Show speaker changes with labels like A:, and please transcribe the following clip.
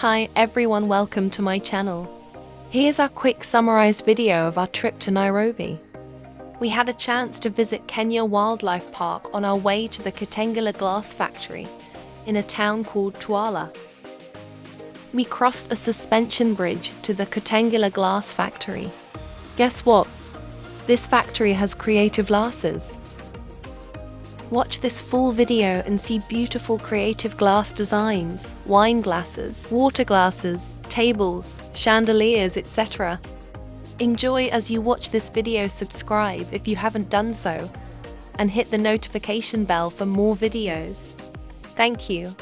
A: Hi everyone, welcome to my channel. Here's our quick summarized video of our trip to Nairobi. We had a chance to visit Kenya Wildlife Park on our way to the Kitengela glass factory in a town called Tuala. We crossed a suspension bridge to the Kitengela glass factory. Guess what? This factory has creative glasses. Watch this full video and see beautiful creative glass designs, wine glasses, water glasses, tables, chandeliers, etc. Enjoy as you watch this video. Subscribe if you haven't done so, and hit the notification bell for more videos. Thank you.